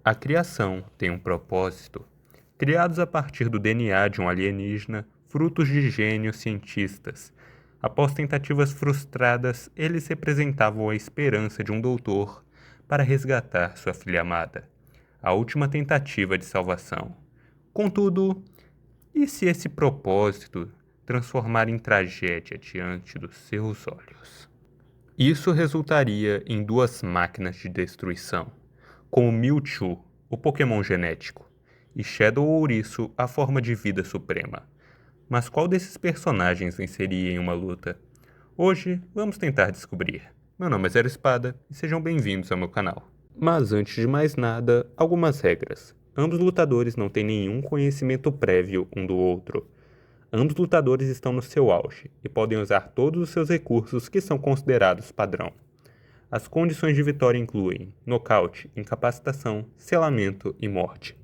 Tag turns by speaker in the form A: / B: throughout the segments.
A: A criação tem um propósito. Criados a partir do DNA de um alienígena, frutos de gênios cientistas. Após tentativas frustradas, eles representavam a esperança de um doutor para resgatar sua filha amada. A última tentativa de salvação. Contudo, e se esse propósito transformar em tragédia diante dos seus olhos? Isso resultaria em duas máquinas de destruição, como Mewtwo, o Pokémon genético, e Shadow Ouriço, a forma de vida suprema. Mas qual desses personagens venceria em uma luta? Hoje vamos tentar descobrir. Meu nome é Zero Espada e sejam bem-vindos ao meu canal. Mas antes de mais nada, algumas regras. Ambos lutadores não têm nenhum conhecimento prévio um do outro. Ambos lutadores estão no seu auge e podem usar todos os seus recursos que são considerados padrão. As condições de vitória incluem nocaute, incapacitação, selamento e morte.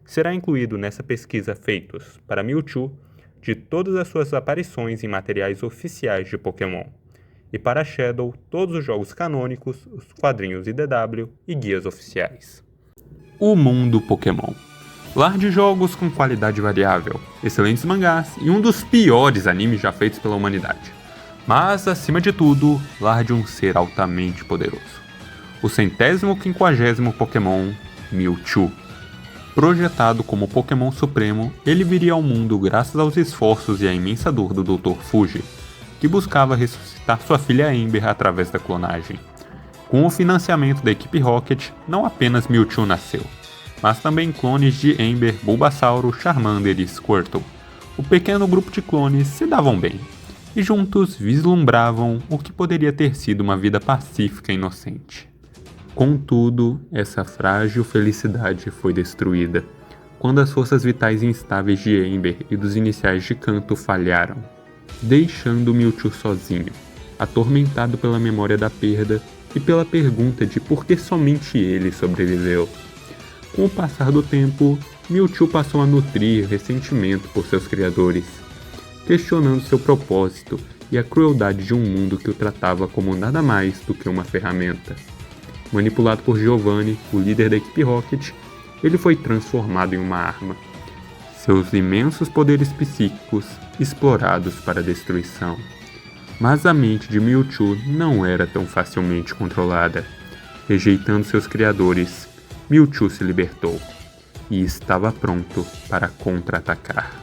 A: Será incluído nessa pesquisa feitos, para Mewtwo, de todas as suas aparições em materiais oficiais de Pokémon, e para Shadow, todos os jogos canônicos, os quadrinhos IDW e guias oficiais. O mundo Pokémon. Lar de jogos com qualidade variável, excelentes mangás e um dos piores animes já feitos pela humanidade. Mas, acima de tudo, lar de um ser altamente poderoso. O 150º Pokémon, Mewtwo. Projetado como Pokémon Supremo, ele viria ao mundo graças aos esforços e à imensa dor do Dr. Fuji, que buscava ressuscitar sua filha Ember através da clonagem. Com o financiamento da equipe Rocket, não apenas Mewtwo nasceu, mas também clones de Ember, Bulbasauro, Charmander e Squirtle. O pequeno grupo de clones se davam bem, e juntos vislumbravam o que poderia ter sido uma vida pacífica e inocente. Contudo, essa frágil felicidade foi destruída, quando as forças vitais instáveis de Ember e dos iniciais de Kanto falharam, deixando Mewtwo sozinho, atormentado pela memória da perda e pela pergunta de por que somente ele sobreviveu. Com o passar do tempo, Mewtwo passou a nutrir ressentimento por seus criadores, questionando seu propósito e a crueldade de um mundo que o tratava como nada mais do que uma ferramenta. Manipulado por Giovanni, o líder da equipe Rocket, ele foi transformado em uma arma. Seus imensos poderes psíquicos explorados para a destruição. Mas a mente de Mewtwo não era tão facilmente controlada. Rejeitando seus criadores, Mewtwo se libertou e estava pronto para contra-atacar.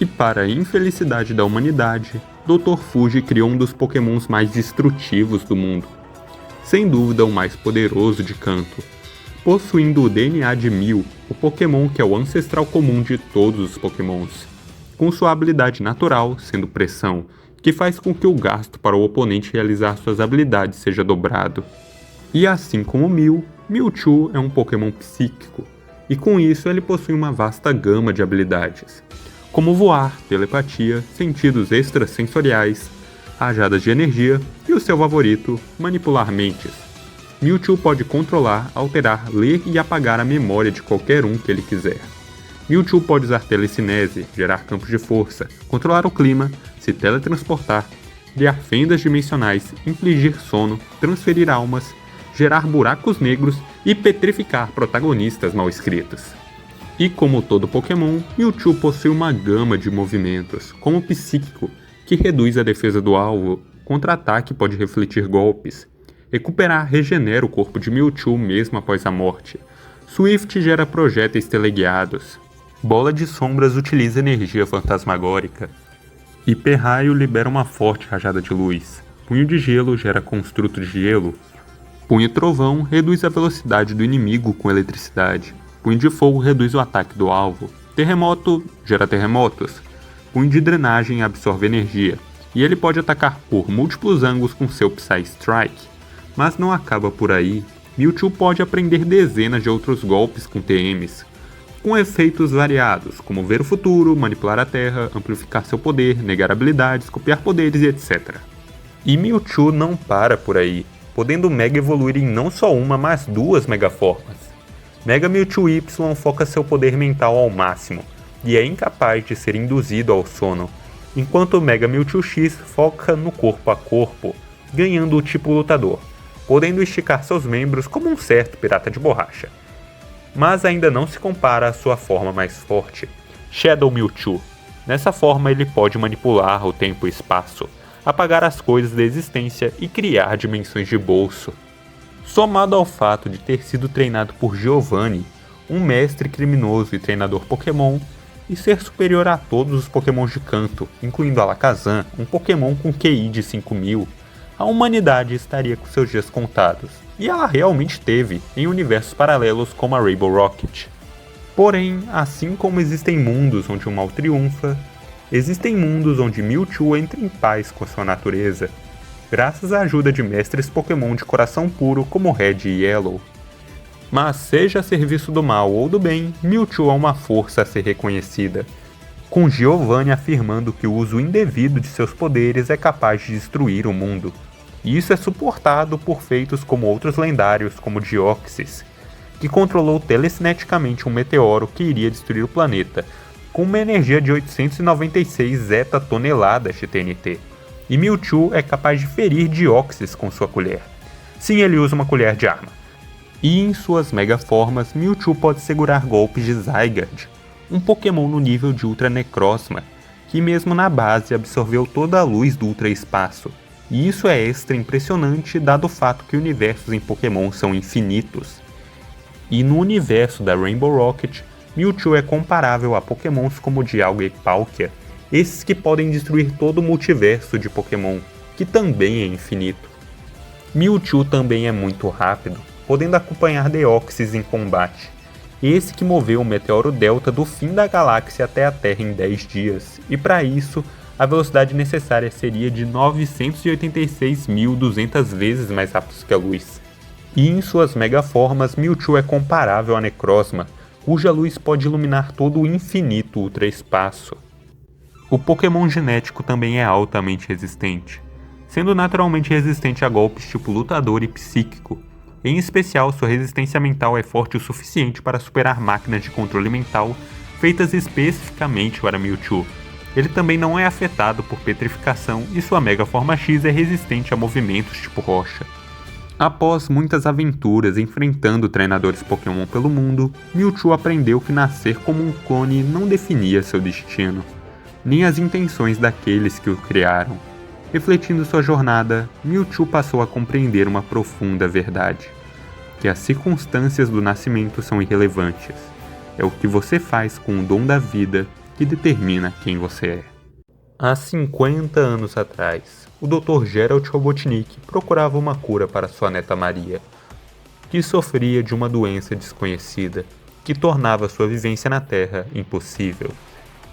A: E para a infelicidade da humanidade, Dr. Fuji criou um dos Pokémons mais destrutivos do mundo. Sem dúvida o mais poderoso de Kanto, possuindo o DNA de Mew, o Pokémon que é o ancestral comum de todos os Pokémons, com sua habilidade natural sendo pressão, que faz com que o gasto para o oponente realizar suas habilidades seja dobrado. E assim como Mew, Mewtwo é um Pokémon psíquico, e com isso ele possui uma vasta gama de habilidades, como voar, telepatia, sentidos extrasensoriais, rajadas de energia e o seu favorito, manipular mentes. Mewtwo pode controlar, alterar, ler e apagar a memória de qualquer um que ele quiser. Mewtwo pode usar telecinese, gerar campos de força, controlar o clima, se teletransportar, criar fendas dimensionais, infligir sono, transferir almas, gerar buracos negros e petrificar protagonistas mal escritos. E como todo Pokémon, Mewtwo possui uma gama de movimentos, como o psíquico, que reduz a defesa do alvo, contra-ataque pode refletir golpes, recuperar regenera o corpo de Mewtwo mesmo após a morte, Swift gera projéteis teleguiados, Bola de Sombras utiliza energia fantasmagórica, Hiperraio libera uma forte rajada de luz, Punho de Gelo gera construto de gelo, Punho Trovão reduz a velocidade do inimigo com eletricidade, Punho de Fogo reduz o ataque do alvo, Terremoto gera terremotos, Punho de Drenagem absorve energia, e ele pode atacar por múltiplos ângulos com seu Psy-Strike. Mas não acaba por aí, Mewtwo pode aprender dezenas de outros golpes com TMs, com efeitos variados, como ver o futuro, manipular a Terra, amplificar seu poder, negar habilidades, copiar poderes e etc. E Mewtwo não para por aí, podendo Mega evoluir em não só uma, mas duas Megaformas. Mega Mewtwo Y foca seu poder mental ao máximo, e é incapaz de ser induzido ao sono, enquanto o Mega Mewtwo X foca no corpo a corpo, ganhando o tipo lutador, podendo esticar seus membros como um certo pirata de borracha. mas ainda não se compara à sua forma mais forte, Shadow Mewtwo. Nessa forma ele pode manipular o tempo e espaço, apagar as coisas da existência e criar dimensões de bolso. Somado ao fato de ter sido treinado por Giovanni, um mestre criminoso e treinador Pokémon, e ser superior a todos os Pokémons de canto, incluindo Alakazam, um Pokémon com QI de 5000, a humanidade estaria com seus dias contados, e ela realmente teve em universos paralelos como a Rainbow Rocket. Porém, assim como existem mundos onde o mal triunfa, existem mundos onde Mewtwo entra em paz com a sua natureza, graças à ajuda de mestres Pokémon de coração puro como Red e Yellow. Mas seja a serviço do mal ou do bem, Mewtwo é uma força a ser reconhecida, com Giovanni afirmando que o uso indevido de seus poderes é capaz de destruir o mundo. E isso é suportado por feitos como outros lendários como Deoxys, que controlou telecineticamente um meteoro que iria destruir o planeta, com uma energia de 896 zeta-toneladas de TNT. E Mewtwo é capaz de ferir Deoxys com sua colher. Sim, ele usa uma colher de arma. E em suas mega formas, Mewtwo pode segurar golpes de Zygarde, um Pokémon no nível de Ultra Necrozma, que mesmo na base absorveu toda a luz do Ultra Espaço. E isso é extra impressionante dado o fato que universos em Pokémon são infinitos. E no universo da Rainbow Rocket, Mewtwo é comparável a Pokémons como Dialga e Palkia, esses que podem destruir todo o multiverso de Pokémon, que também é infinito. Mewtwo também é muito rápido, podendo acompanhar Deoxys em combate, esse que moveu o meteoro Delta do fim da galáxia até a Terra em 10 dias, e para isso, a velocidade necessária seria de 986.200 vezes mais rápido que a luz. E em suas megaformas, Mewtwo é comparável a Necrozma, cuja luz pode iluminar todo o infinito ultraespaço. O Pokémon genético também é altamente resistente, sendo naturalmente resistente a golpes tipo lutador e psíquico. Em especial, sua resistência mental é forte o suficiente para superar máquinas de controle mental feitas especificamente para Mewtwo. Ele também não é afetado por petrificação e sua Mega Forma X é resistente a movimentos tipo rocha. Após muitas aventuras enfrentando treinadores Pokémon pelo mundo, Mewtwo aprendeu que nascer como um clone não definia seu destino, nem as intenções daqueles que o criaram. Refletindo sua jornada, Mewtwo passou a compreender uma profunda verdade, que as circunstâncias do nascimento são irrelevantes. É o que você faz com o dom da vida que determina quem você é. Há 50 anos atrás, o Dr. Geralt Robotnik procurava uma cura para sua neta Maria, que sofria de uma doença desconhecida que tornava sua vivência na Terra impossível,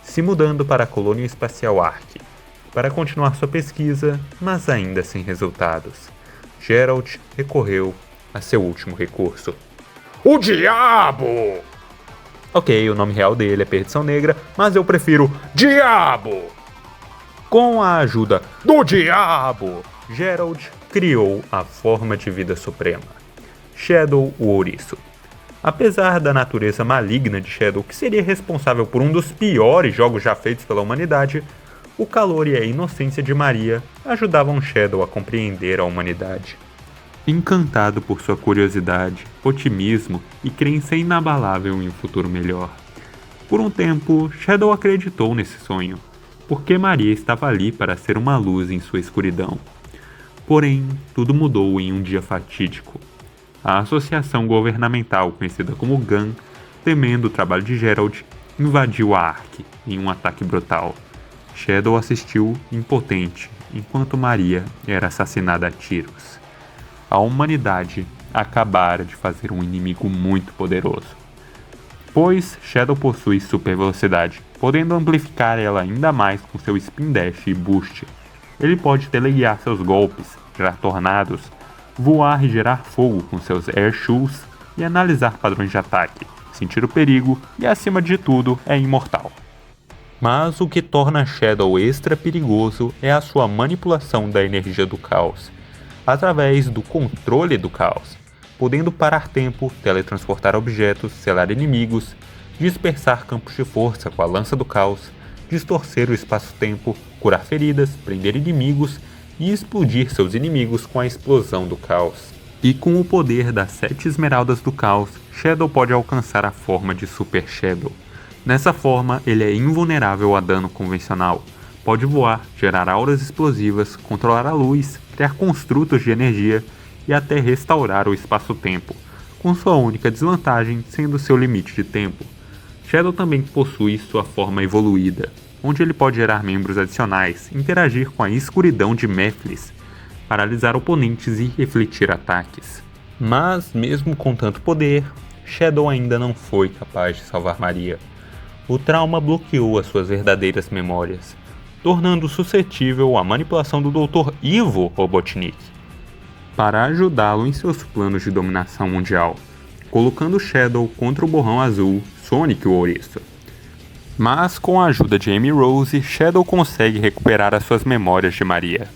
A: se mudando para a colônia espacial Ark, para continuar sua pesquisa, mas ainda sem resultados. Geralt recorreu a seu último recurso. O Diabo! Ok, o nome real dele é Perdição Negra, mas eu prefiro Diabo! Com a ajuda do Diabo, Geralt criou a forma de vida suprema, Shadow o Ouriço. Apesar da natureza maligna de Shadow, que seria responsável por um dos piores jogos já feitos pela humanidade, o calor e a inocência de Maria ajudavam Shadow a compreender a humanidade. Encantado por sua curiosidade, otimismo e crença inabalável em um futuro melhor. Por um tempo, Shadow acreditou nesse sonho, porque Maria estava ali para ser uma luz em sua escuridão. Porém, tudo mudou em um dia fatídico. A associação governamental conhecida como GAN, temendo o trabalho de Geralt, invadiu a Ark em um ataque brutal. Shadow assistiu impotente, enquanto Maria era assassinada a tiros. A humanidade acabara de fazer um inimigo muito poderoso. Pois Shadow possui super velocidade, podendo amplificar ela ainda mais com seu Spin Dash e Boost. Ele pode teleguiar seus golpes, gerar tornados, voar e gerar fogo com seus Air Shoes e analisar padrões de ataque, sentir o perigo e, acima de tudo, é imortal. Mas o que torna Shadow extra perigoso é a sua manipulação da energia do caos, através do controle do caos, podendo parar tempo, teletransportar objetos, selar inimigos, dispersar campos de força com a lança do caos, distorcer o espaço-tempo, curar feridas, prender inimigos e explodir seus inimigos com a explosão do caos. E com o poder das 7 Esmeraldas do Caos, Shadow pode alcançar a forma de Super Shadow. Nessa forma, ele é invulnerável a dano convencional. Pode voar, gerar auras explosivas, controlar a luz, criar construtos de energia e até restaurar o espaço-tempo, com sua única desvantagem sendo seu limite de tempo. Shadow também possui sua forma evoluída, onde ele pode gerar membros adicionais, interagir com a escuridão de Mephiles, paralisar oponentes e refletir ataques. Mas, mesmo com tanto poder, Shadow ainda não foi capaz de salvar Maria. O trauma bloqueou as suas verdadeiras memórias, tornando suscetível à manipulação do Dr. Ivo Robotnik, para ajudá-lo em seus planos de dominação mundial, colocando Shadow contra o Borrão Azul, Sonic o Ouriço. Mas com a ajuda de Amy Rose, Shadow consegue recuperar as suas memórias de Maria.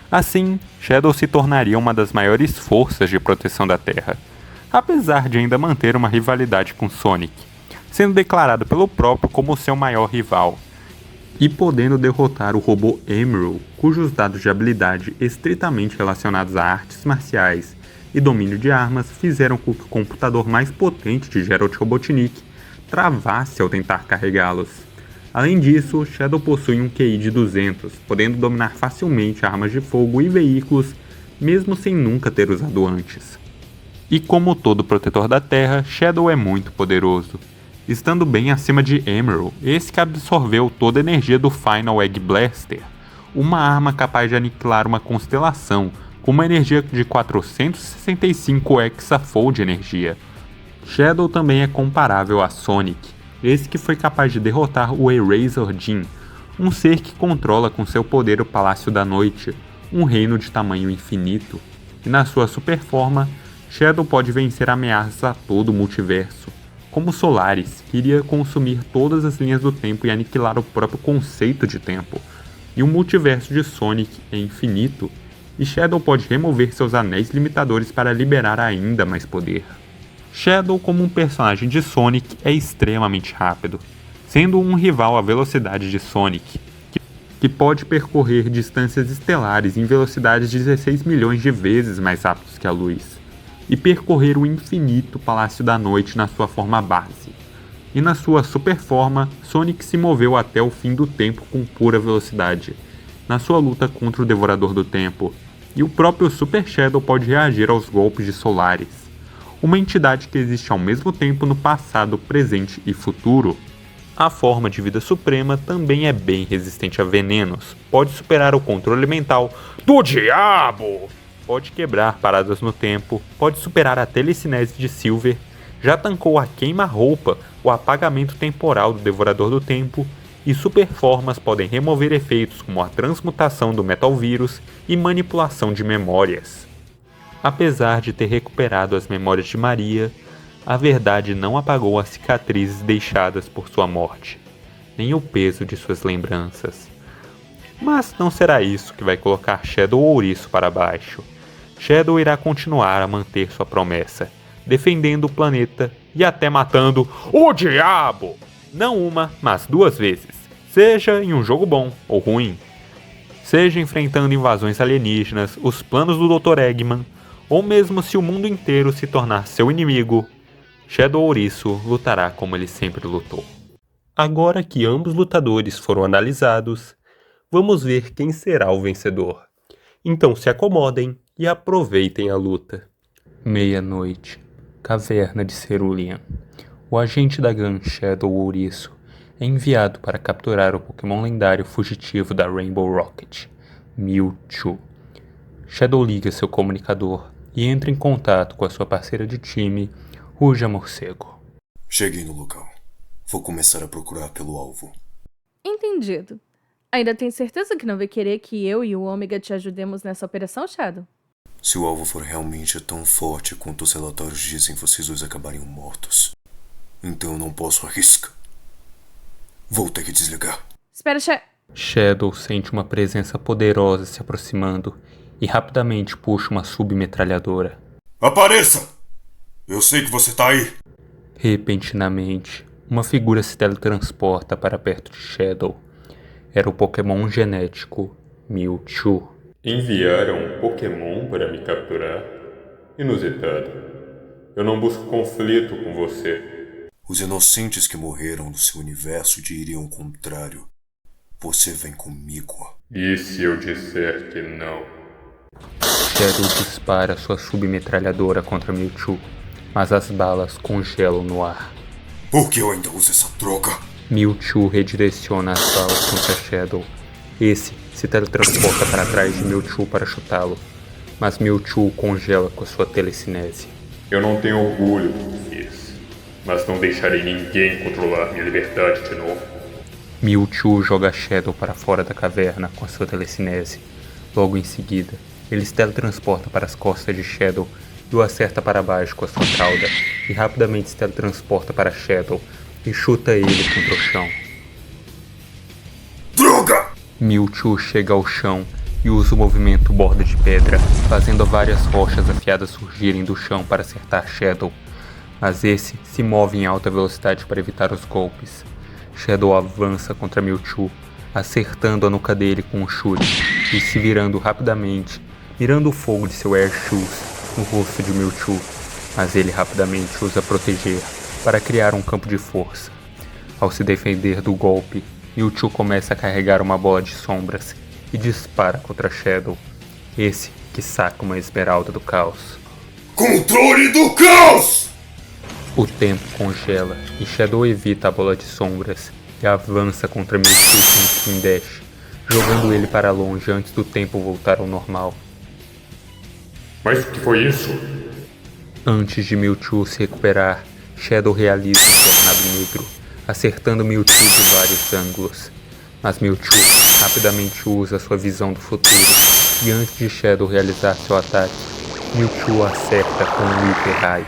A: Assim, Shadow se tornaria uma das maiores forças de proteção da Terra, apesar de ainda manter uma rivalidade com Sonic, sendo declarado pelo próprio como seu maior rival, e podendo derrotar o robô Emerald, cujos dados de habilidade estritamente relacionados a artes marciais e domínio de armas fizeram com que o computador mais potente de Geralt Robotnik travasse ao tentar carregá-los. Além disso, Shadow possui um QI de 200, podendo dominar facilmente armas de fogo e veículos, mesmo sem nunca ter usado antes. E como todo protetor da Terra, Shadow é muito poderoso, estando bem acima de Emerald, esse que absorveu toda a energia do Final Egg Blaster, uma arma capaz de aniquilar uma constelação com uma energia de 465 exafold de energia. Shadow também é comparável a Sonic, esse que foi capaz de derrotar o Eraser Jin, um ser que controla com seu poder o Palácio da Noite, um reino de tamanho infinito, e na sua super forma, Shadow pode vencer ameaças a todo o multiverso, como Solaris, que iria consumir todas as linhas do tempo e aniquilar o próprio conceito de tempo, e o multiverso de Sonic é infinito, e Shadow pode remover seus anéis limitadores para liberar ainda mais poder. Shadow, como um personagem de Sonic, é extremamente rápido, sendo um rival à velocidade de Sonic, que pode percorrer distâncias estelares em velocidades 16 milhões de vezes mais rápidos que a luz, e percorrer o infinito Palácio da Noite na sua forma base. E na sua super forma, Sonic se moveu até o fim do tempo com pura velocidade, na sua luta contra o Devorador do Tempo, e o próprio Super Shadow pode reagir aos golpes de Solaris, uma entidade que existe ao mesmo tempo no passado, presente e futuro. A forma de vida suprema também é bem resistente a venenos, pode superar o controle mental do diabo, pode quebrar paradas no tempo, pode superar a telecinese de Silver, já tancou a queima-roupa, o apagamento temporal do Devorador do Tempo, e superformas podem remover efeitos como a transmutação do Metal Vírus e manipulação de memórias. Apesar de ter recuperado as memórias de Maria, a verdade não apagou as cicatrizes deixadas por sua morte, nem o peso de suas lembranças. Mas não será isso que vai colocar Shadow Ouriço para baixo. Shadow irá continuar a manter sua promessa, defendendo o planeta e até matando o diabo! Não uma, mas 2 vezes, seja em um jogo bom ou ruim. Seja enfrentando invasões alienígenas, os planos do Dr. Eggman, ou mesmo se o mundo inteiro se tornar seu inimigo, Shadow Ouriço lutará como ele sempre lutou. Agora que ambos lutadores foram analisados, vamos ver quem será o vencedor. Então se acomodem e aproveitem a luta. Meia-noite, Caverna de Cerulean. O agente da Gun Shadow Ouriço é enviado para capturar o Pokémon lendário fugitivo da Rainbow Rocket, Mewtwo. Shadow liga seu comunicador e entra em contato com a sua parceira de time, Ruja Morcego.
B: Cheguei no local. Vou começar a procurar pelo alvo.
C: Entendido. Ainda tem certeza que não vai querer que eu e o Ômega te ajudemos nessa operação, Shadow?
B: Se o alvo for realmente tão forte quanto os relatórios dizem, vocês dois acabariam mortos. Então eu não posso arriscar. Vou ter que desligar.
C: Espera,
A: Shadow sente uma presença poderosa se aproximando e rapidamente puxa uma submetralhadora.
B: Apareça! Eu sei que você tá aí!
A: Repentinamente, uma figura se teletransporta para perto de Shadow. Era o Pokémon genético Mewtwo. Enviaram um Pokémon para me capturar? Inusitado. Eu não busco conflito com você.
B: Os inocentes que morreram no seu universo diriam o contrário. Você vem comigo.
A: E se eu disser que não?
D: Shadow dispara sua submetralhadora contra Mewtwo, mas as balas congelam no ar.
B: Por que eu ainda uso essa droga?
D: Mewtwo redireciona as balas contra Shadow. Esse se teletransporta para trás de Mewtwo para chutá-lo, mas Mewtwo o congela com a sua telecinese.
A: Eu não tenho orgulho do que fiz, mas não deixarei ninguém controlar minha liberdade de novo.
D: Mewtwo joga Shadow para fora da caverna com a sua telecinese. Logo em seguida, ele se teletransporta para as costas de Shadow e o acerta para baixo com a sua cauda, e rapidamente se teletransporta para Shadow e chuta ele contra o chão.
B: Droga!
D: Mewtwo chega ao chão e usa o movimento borda de pedra, fazendo várias rochas afiadas surgirem do chão para acertar Shadow, mas esse se move em alta velocidade para evitar os golpes. Shadow avança contra Mewtwo, acertando a nuca dele com um chute e se virando rapidamente, mirando o fogo de seu Air Shoes no rosto de Mewtwo, mas ele rapidamente usa Proteger para criar um campo de força. Ao se defender do golpe, Mewtwo começa a carregar uma bola de sombras e dispara contra Shadow, esse que saca uma esmeralda do caos.
B: Controle do caos!
D: O tempo congela e Shadow evita a bola de sombras e avança contra Mewtwo com um Spin Dash, jogando ele para longe antes do tempo voltar ao normal.
A: Mas o que foi isso?
D: Antes de Mewtwo se recuperar, Shadow realiza um tornado negro, acertando Mewtwo de vários ângulos. Mas Mewtwo rapidamente usa sua visão do futuro e antes de Shadow realizar seu ataque, Mewtwo acerta com um Hyper Raio.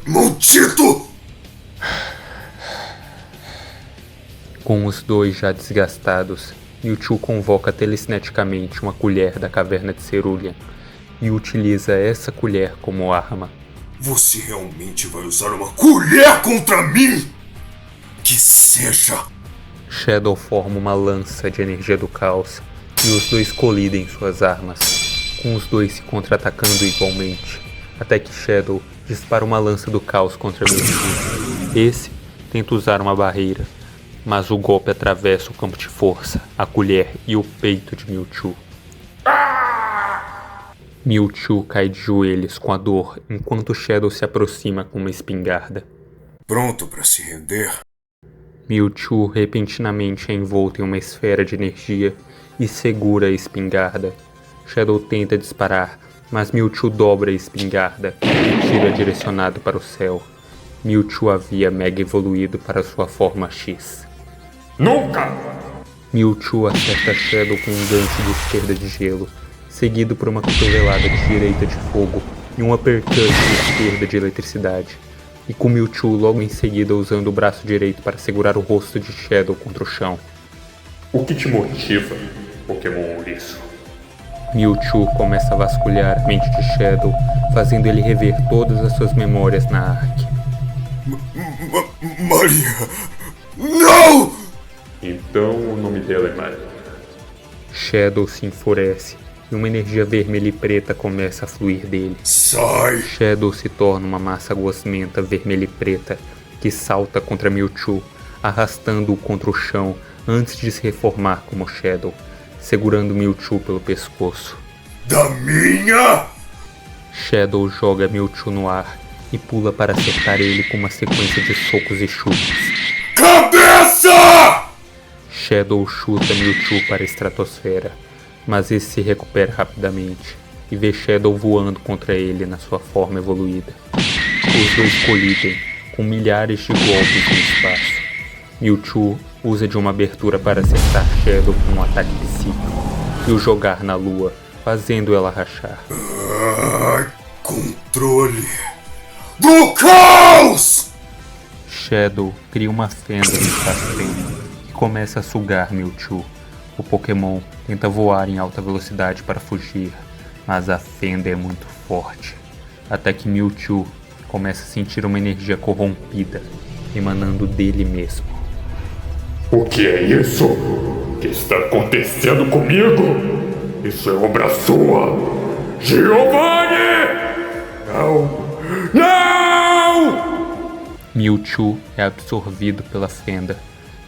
B: Maldito!
D: Com os dois já desgastados, Mewtwo convoca telecineticamente uma colher da caverna de Cerulean e utiliza essa colher como arma.
B: Você realmente vai usar uma colher contra mim? Que seja!
D: Shadow forma uma lança de energia do caos e os dois colidem suas armas, com os dois se contra-atacando igualmente, até que Shadow dispara uma lança do caos contra Mewtwo. Esse tenta usar uma barreira, mas o golpe atravessa o campo de força, a colher e o peito de Mewtwo. Mewtwo cai de joelhos com a dor enquanto Shadow se aproxima com uma espingarda.
B: Pronto para se render?
D: Mewtwo repentinamente é envolto em uma esfera de energia e segura a espingarda. Shadow tenta disparar, mas Mewtwo dobra a espingarda e tira direcionado para o céu. Mewtwo havia mega evoluído para sua forma X.
A: Nunca!
D: Mewtwo acerta Shadow com um gancho de esquerda de gelo, seguido por uma cotovelada de direita de fogo e um uppercut de esquerda de eletricidade, e com Mewtwo logo em seguida usando o braço direito para segurar o rosto de Shadow contra o chão.
A: O que te motiva, Pokémon Ouriço?
D: Mewtwo começa a vasculhar a mente de Shadow, fazendo ele rever todas as suas memórias na Ark.
B: Maria! Não!
A: Então o nome dela é Maria.
D: Shadow se enfurece e uma energia vermelha e preta começa a fluir dele.
B: Sai!
D: Shadow se torna uma massa gosmenta vermelha e preta que salta contra Mewtwo, arrastando-o contra o chão antes de se reformar como Shadow, segurando Mewtwo pelo pescoço.
B: Da minha!
D: Shadow joga Mewtwo no ar e pula para acertar ele com uma sequência de socos e chutes.
B: Cabeça!
D: Shadow chuta Mewtwo para a estratosfera, mas esse se recupera rapidamente e vê Shadow voando contra ele na sua forma evoluída. Os dois colidem, com milhares de golpes no espaço. Mewtwo usa de uma abertura para acertar Shadow com um ataque psíquico e o jogar na lua, fazendo ela rachar.
B: Controle do caos!
D: Shadow cria uma fenda no espaço-tempo e começa a sugar Mewtwo. O Pokémon tenta voar em alta velocidade para fugir, mas a fenda é muito forte, até que Mewtwo começa a sentir uma energia corrompida, emanando dele mesmo.
A: O que é isso? O que está acontecendo comigo? Isso é obra sua! Giovanni!
D: Mewtwo é absorvido pela fenda,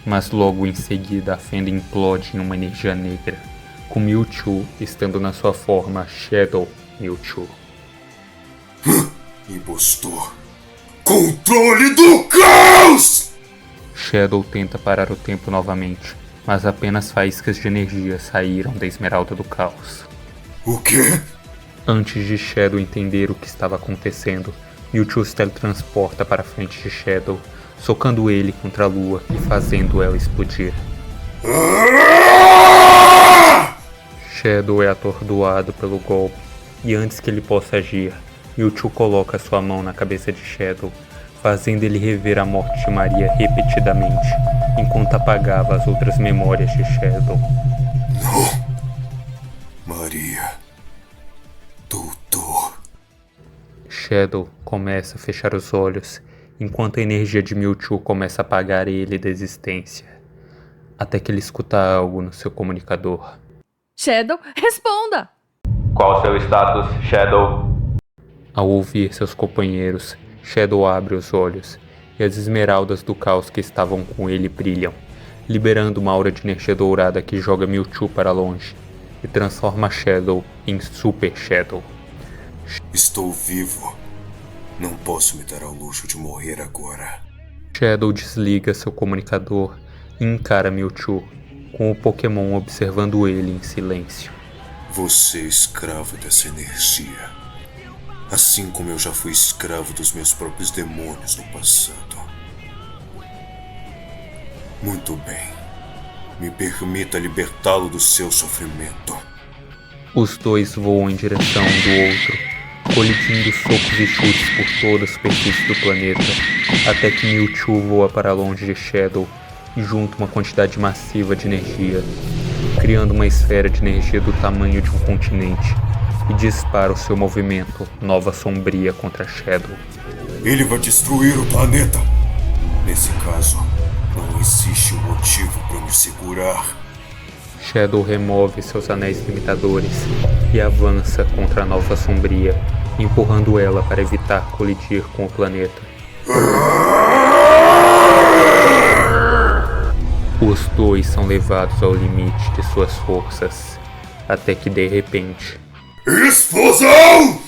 D: mas logo em seguida a fenda implode em uma energia negra, com Mewtwo estando na sua forma Shadow Mewtwo.
B: Impostor! Controle do caos!
D: Shadow tenta parar o tempo novamente, mas apenas faíscas de energia saíram da Esmeralda do Caos.
B: O quê?
D: Antes de Shadow entender o que estava acontecendo, Mewtwo se teletransporta para a frente de Shadow, socando ele contra a lua e fazendo ela explodir. Shadow é atordoado pelo golpe, e antes que ele possa agir, Mewtwo coloca sua mão na cabeça de Shadow, fazendo ele rever a morte de Maria repetidamente, enquanto apagava as outras memórias de Shadow.
B: Não! Maria. Doutor.
D: Shadow começa a fechar os olhos, enquanto a energia de Mewtwo começa a apagar ele da existência, até que ele escuta algo no seu comunicador.
C: Shadow, responda!
A: Qual o seu status, Shadow?
D: Ao ouvir seus companheiros, Shadow abre os olhos, e as esmeraldas do caos que estavam com ele brilham, liberando uma aura de energia dourada que joga Mewtwo para longe, e transforma Shadow em Super Shadow.
B: Estou vivo. Não posso me dar ao luxo de morrer agora.
D: Shadow desliga seu comunicador e encara Mewtwo, com o Pokémon observando ele em silêncio.
B: Você é escravo dessa energia. Assim como eu já fui escravo dos meus próprios demônios no passado. Muito bem. Me permita libertá-lo do seu sofrimento.
D: Os dois voam em direção um do outro, colidindo socos e chutes por toda a superfície do planeta, até que Mewtwo voa para longe de Shadow e junta uma quantidade massiva de energia, criando uma esfera de energia do tamanho de um continente, e dispara o seu movimento Nova Sombria contra Shadow.
B: Ele vai destruir o planeta. Nesse caso, não existe um motivo para me segurar.
D: Shadow remove seus anéis limitadores e avança contra a Nova Sombria, empurrando ela para evitar colidir com o planeta. Os dois são levados ao limite de suas forças, até que de repente...
B: Explosão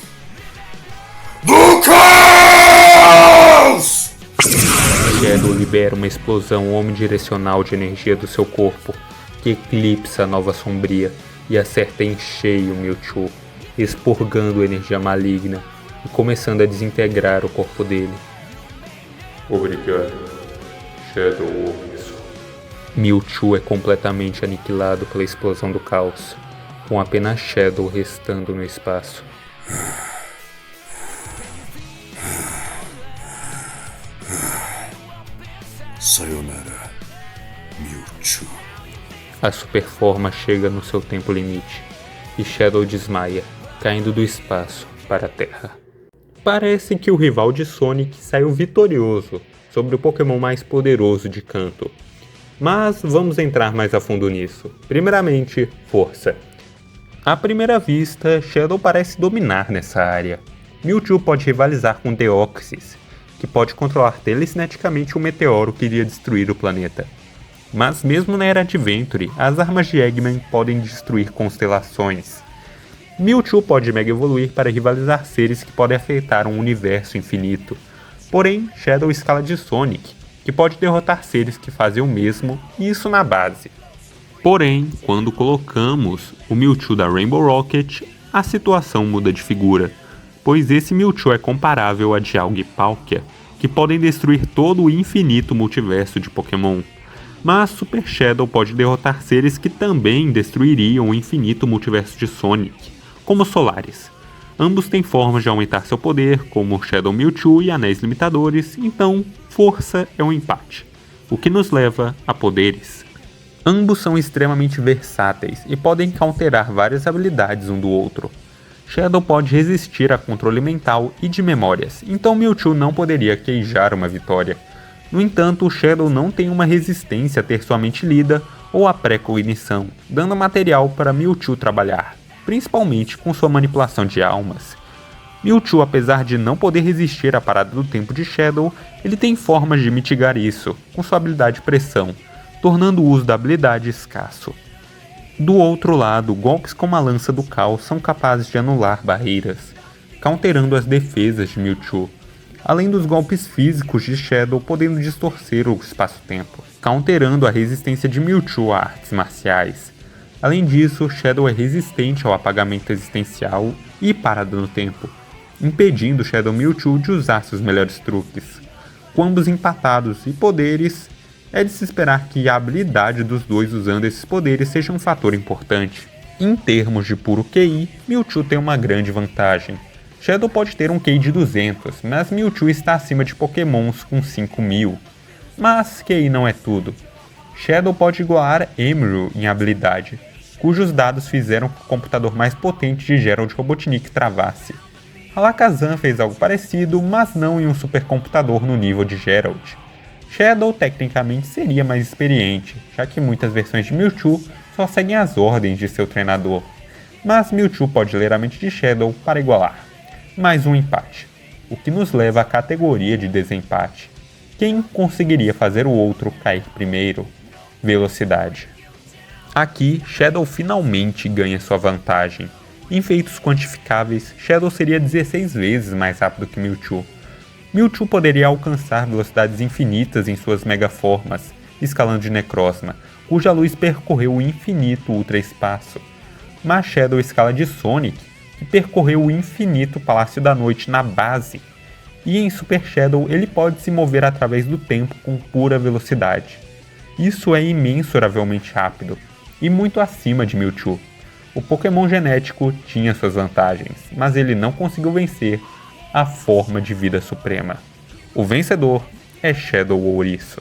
B: do caos!
D: Shadow libera uma explosão omnidirecional de energia do seu corpo, que eclipsa a Nova Sombria e acerta em cheio Mewtwo, expurgando energia maligna e começando a desintegrar o corpo dele.
A: Obrigado. Shadow ouve isso.
D: Mewtwo é completamente aniquilado pela explosão do caos, com apenas Shadow restando no espaço.
B: Sayonara, Mewtwo.
D: A Superforma chega no seu tempo limite, e Shadow desmaia, caindo do espaço para a Terra. Parece que o rival de Sonic saiu vitorioso sobre o Pokémon mais poderoso de Kanto. Mas vamos entrar mais a fundo nisso. Primeiramente, força. À primeira vista, Shadow parece dominar nessa área. Mewtwo pode rivalizar com Deoxys, que pode controlar telecineticamente um meteoro que iria destruir o planeta. Mas mesmo na Era Adventure, as armas de Eggman podem destruir constelações. Mewtwo pode Mega Evoluir para rivalizar seres que podem afetar um universo infinito. Porém, Shadow escala de Sonic, que pode derrotar seres que fazem o mesmo, e isso na base. Porém, quando colocamos o Mewtwo da Rainbow Rocket, a situação muda de figura, pois esse Mewtwo é comparável a Dialga e Palkia, que podem destruir todo o infinito multiverso de Pokémon. Mas Super Shadow pode derrotar seres que também destruiriam o infinito multiverso de Sonic, como Solaris. Ambos têm formas de aumentar seu poder, como Shadow Mewtwo e Anéis Limitadores, então força é um empate, o que nos leva a poderes. Ambos são extremamente versáteis e podem counterar várias habilidades um do outro. Shadow pode resistir a controle mental e de memórias, então Mewtwo não poderia queijar uma vitória. No entanto, o Shadow não tem uma resistência a ter sua mente lida ou a pré-cognição, dando material para Mewtwo trabalhar, principalmente com sua manipulação de almas.
A: Mewtwo, apesar de não poder resistir à parada do tempo de Shadow, ele tem formas de mitigar isso, com sua habilidade Pressão, tornando o uso da habilidade escasso. Do outro lado, golpes como a Lança do Caos são capazes de anular barreiras, counterando as defesas de Mewtwo, além dos golpes físicos de Shadow podendo distorcer o espaço-tempo, counterando a resistência de Mewtwo a artes marciais. Além disso, Shadow é resistente ao apagamento existencial e parada no tempo, impedindo Shadow Mewtwo de usar seus melhores truques. Com ambos empatados e poderes, é de se esperar que a habilidade dos dois usando esses poderes seja um fator importante. Em termos de puro QI, Mewtwo tem uma grande vantagem. Shadow pode ter um QI de 200, mas Mewtwo está acima de Pokémons com 5.000. Mas QI não é tudo. Shadow pode igualar Emerald em habilidade, cujos dados fizeram que o computador mais potente de Gerald Robotnik travasse. Alakazam fez algo parecido, mas não em um supercomputador no nível de Gerald. Shadow tecnicamente seria mais experiente, já que muitas versões de Mewtwo só seguem as ordens de seu treinador, mas Mewtwo pode ler a mente de Shadow para igualar. Mais um empate, o que nos leva à categoria de desempate. Quem conseguiria fazer o outro cair primeiro? Velocidade. Aqui, Shadow finalmente ganha sua vantagem. Em feitos quantificáveis, Shadow seria 16 vezes mais rápido que Mewtwo. Mewtwo poderia alcançar velocidades infinitas em suas megaformas, escalando de Necrozma, cuja luz percorreu o infinito ultraespaço. Mas Shadow escala de Sonic, que percorreu o infinito Palácio da Noite na base. E em Super Shadow ele pode se mover através do tempo com pura velocidade. Isso é imensuravelmente rápido, e muito acima de Mewtwo. O Pokémon genético tinha suas vantagens, mas ele não conseguiu vencer a forma de vida suprema. O vencedor é Shadow Ouriço.